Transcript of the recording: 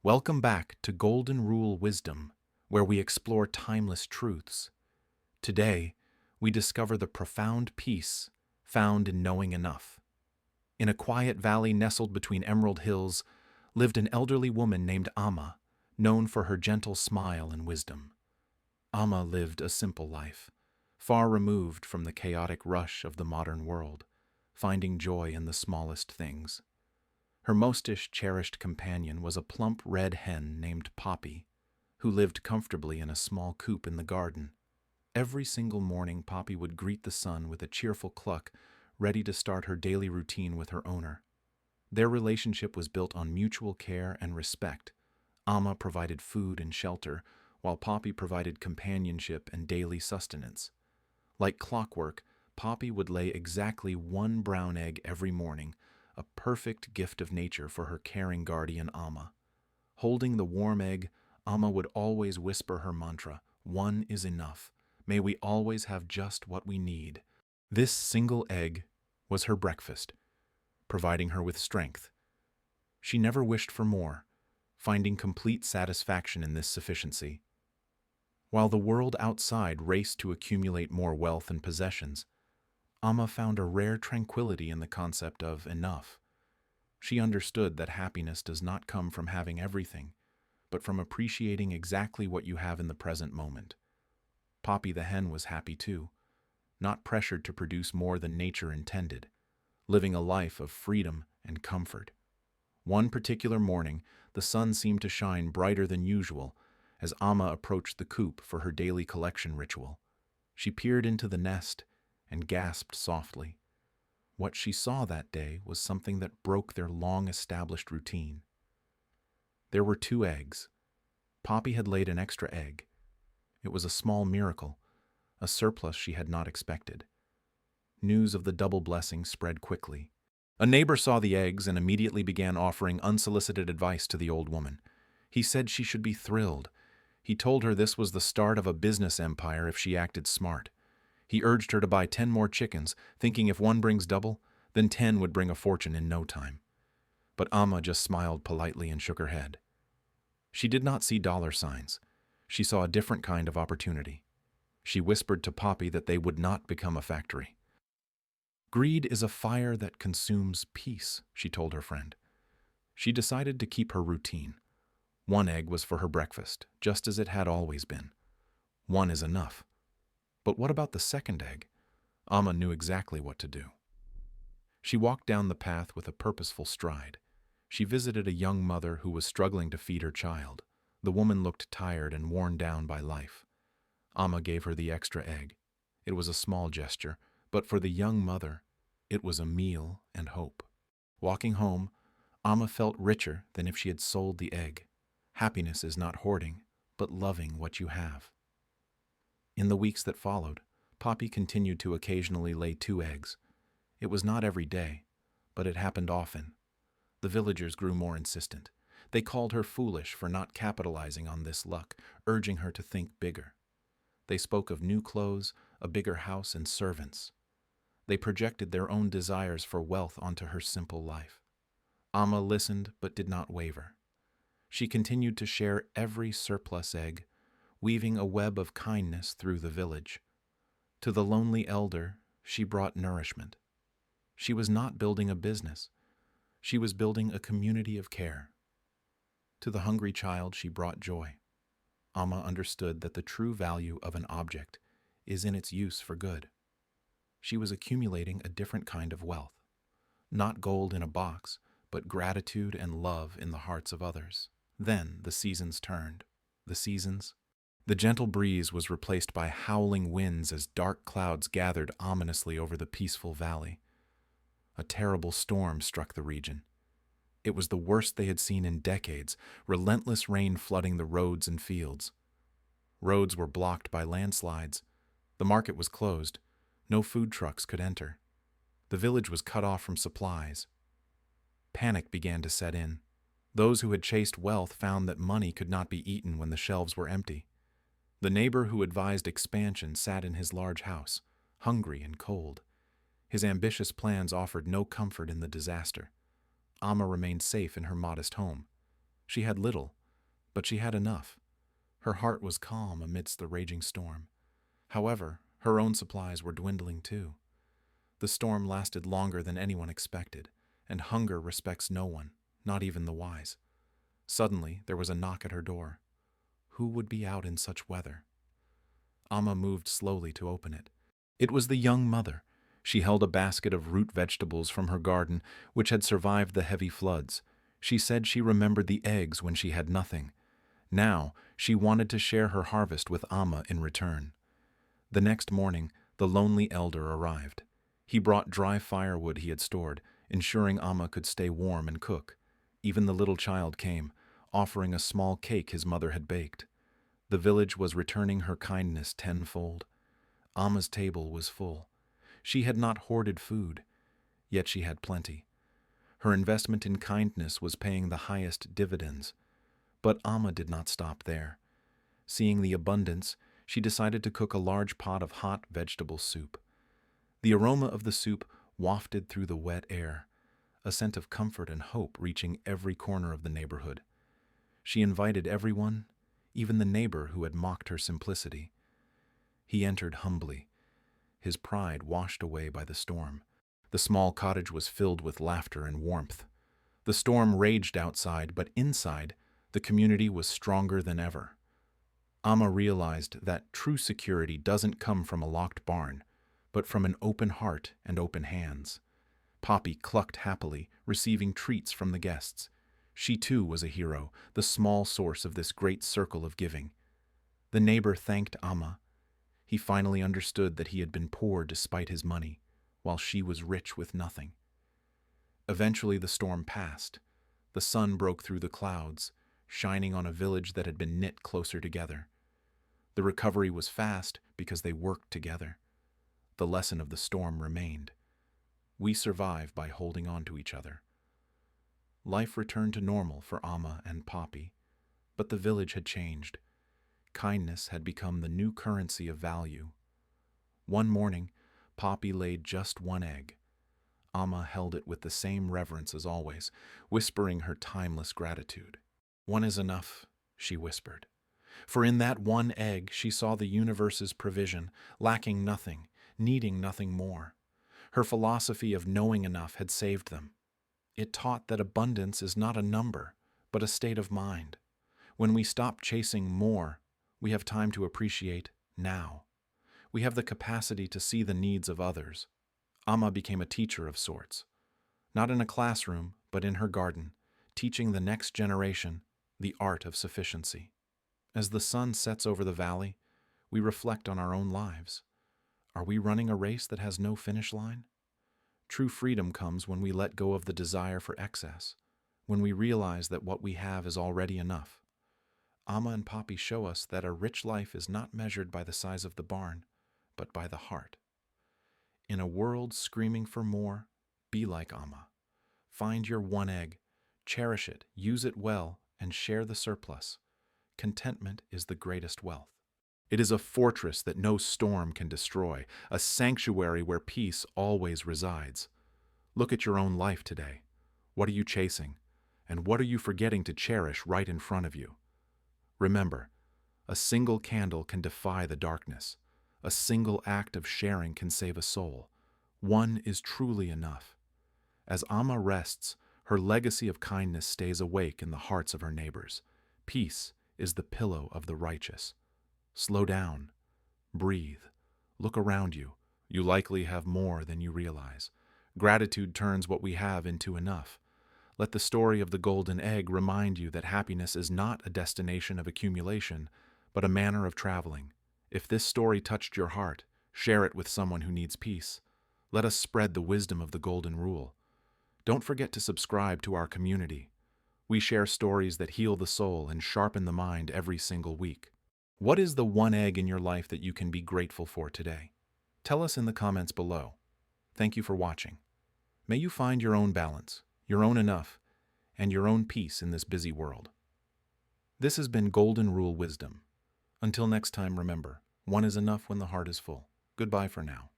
Welcome back to Golden Rule Wisdom, where we explore timeless truths. Today, we discover the profound peace found in knowing enough. In a quiet valley nestled between emerald hills lived an elderly woman named Amma, known for her gentle smile and wisdom. Amma lived a simple life, far removed from the chaotic rush of the modern world, finding joy in the smallest things. Her mostest cherished companion was a plump red hen named Poppy, who lived comfortably in a small coop in the garden. Every single morning, Poppy would greet the sun with a cheerful cluck, ready to start her daily routine with her owner. Their relationship was built on mutual care and respect. Amma provided food and shelter, while Poppy provided companionship and daily sustenance. Like clockwork, Poppy would lay exactly one brown egg every morning, a perfect gift of nature for her caring guardian Amma. Holding the warm egg, Amma would always whisper her mantra, "One is enough. May we always have just what we need." This single egg was her breakfast, providing her with strength. She never wished for more, finding complete satisfaction in this sufficiency. While the world outside raced to accumulate more wealth and possessions, Amma found a rare tranquility in the concept of enough. She understood that happiness does not come from having everything, but from appreciating exactly what you have in the present moment. Poppy the hen was happy too, not pressured to produce more than nature intended, living a life of freedom and comfort. One particular morning, the sun seemed to shine brighter than usual as Amma approached the coop for her daily collection ritual. She peered into the nest and gasped softly. What she saw that day was something that broke their long-established routine. There were 2 eggs. Poppy had laid an extra egg. It was a small miracle, a surplus she had not expected. News of the double blessing spread quickly. A neighbor saw the eggs and immediately began offering unsolicited advice to the old woman. He said she should be thrilled. He told her this was the start of a business empire if she acted smart. He urged her to buy 10 more chickens, thinking if one brings double, then 10 would bring a fortune in no time. But Amma just smiled politely and shook her head. She did not see dollar signs. She saw a different kind of opportunity. She whispered to Poppy that they would not become a factory. "Greed is a fire that consumes peace," she told her friend. She decided to keep her routine. 1 egg was for her breakfast, just as it had always been. 1 is enough. But what about the second egg? Amma knew exactly what to do. She walked down the path with a purposeful stride. She visited a young mother who was struggling to feed her child. The woman looked tired and worn down by life. Amma gave her the extra egg. It was a small gesture, but for the young mother, it was a meal and hope. Walking home, Amma felt richer than if she had sold the egg. Happiness is not hoarding, but loving what you have. In the weeks that followed, Poppy continued to occasionally lay 2 eggs. It was not every day, but it happened often. The villagers grew more insistent. They called her foolish for not capitalizing on this luck, urging her to think bigger. They spoke of new clothes, a bigger house, and servants. They projected their own desires for wealth onto her simple life. Amma listened but did not waver. She continued to share every surplus egg, weaving a web of kindness through the village. To the lonely elder, she brought nourishment. She was not building a business. She was building a community of care. To the hungry child, she brought joy. Amma understood that the true value of an object is in its use for good. She was accumulating a different kind of wealth. Not gold in a box, but gratitude and love in the hearts of others. Then the seasons turned. The gentle breeze was replaced by howling winds as dark clouds gathered ominously over the peaceful valley. A terrible storm struck the region. It was the worst they had seen in decades, relentless rain flooding the roads and fields. Roads were blocked by landslides. The market was closed. No food trucks could enter. The village was cut off from supplies. Panic began to set in. Those who had chased wealth found that money could not be eaten when the shelves were empty. The neighbor who advised expansion sat in his large house, hungry and cold. His ambitious plans offered no comfort in the disaster. Amma remained safe in her modest home. She had little, but she had enough. Her heart was calm amidst the raging storm. However, her own supplies were dwindling too. The storm lasted longer than anyone expected, and hunger respects no one, not even the wise. Suddenly, there was a knock at her door. Who would be out in such weather? Amma moved slowly to open it. It was the young mother. She held a basket of root vegetables from her garden, which had survived the heavy floods. She said she remembered the eggs when she had nothing. Now, she wanted to share her harvest with Amma in return. The next morning, the lonely elder arrived. He brought dry firewood he had stored, ensuring Amma could stay warm and cook. Even the little child came, offering a small cake his mother had baked. The village was returning her kindness tenfold. Amma's table was full. She had not hoarded food, yet she had plenty. Her investment in kindness was paying the highest dividends. But Amma did not stop there. Seeing the abundance, she decided to cook a large pot of hot vegetable soup. The aroma of the soup wafted through the wet air, a scent of comfort and hope reaching every corner of the neighborhood. She invited everyone, even the neighbor who had mocked her simplicity. He entered humbly, his pride washed away by the storm. The small cottage was filled with laughter and warmth. The storm raged outside, but inside, the community was stronger than ever. Amma realized that true security doesn't come from a locked barn, but from an open heart and open hands. Poppy clucked happily, receiving treats from the guests. She too was a hero, the small source of this great circle of giving. The neighbor thanked Amma. He finally understood that he had been poor despite his money, while she was rich with nothing. Eventually the storm passed. The sun broke through the clouds, shining on a village that had been knit closer together. The recovery was fast because they worked together. The lesson of the storm remained. We survive by holding on to each other. Life returned to normal for Amma and Poppy, but the village had changed. Kindness had become the new currency of value. One morning, Poppy laid just one egg. Amma held it with the same reverence as always, whispering her timeless gratitude. "One is enough," she whispered. For in that one egg she saw the universe's provision, lacking nothing, needing nothing more. Her philosophy of knowing enough had saved them. It taught that abundance is not a number, but a state of mind. When we stop chasing more, we have time to appreciate now. We have the capacity to see the needs of others. Amma became a teacher of sorts, not in a classroom, but in her garden, teaching the next generation the art of sufficiency. As the sun sets over the valley, we reflect on our own lives. Are we running a race that has no finish line? True freedom comes when we let go of the desire for excess, when we realize that what we have is already enough. Amma and Poppy show us that a rich life is not measured by the size of the barn, but by the heart. In a world screaming for more, be like Amma. Find your one egg, cherish it, use it well, and share the surplus. Contentment is the greatest wealth. It is a fortress that no storm can destroy, a sanctuary where peace always resides. Look at your own life today. What are you chasing? And what are you forgetting to cherish right in front of you? Remember, a single candle can defy the darkness. A single act of sharing can save a soul. One is truly enough. As Amma rests, her legacy of kindness stays awake in the hearts of her neighbors. Peace is the pillow of the righteous. Slow down. Breathe. Look around you. You likely have more than you realize. Gratitude turns what we have into enough. Let the story of the golden egg remind you that happiness is not a destination of accumulation, but a manner of traveling. If this story touched your heart, share it with someone who needs peace. Let us spread the wisdom of the golden rule. Don't forget to subscribe to our community. We share stories that heal the soul and sharpen the mind every single week. What is the one egg in your life that you can be grateful for today? Tell us in the comments below. Thank you for watching. May you find your own balance, your own enough, and your own peace in this busy world. This has been Golden Rule Wisdom. Until next time, remember, one is enough when the heart is full. Goodbye for now.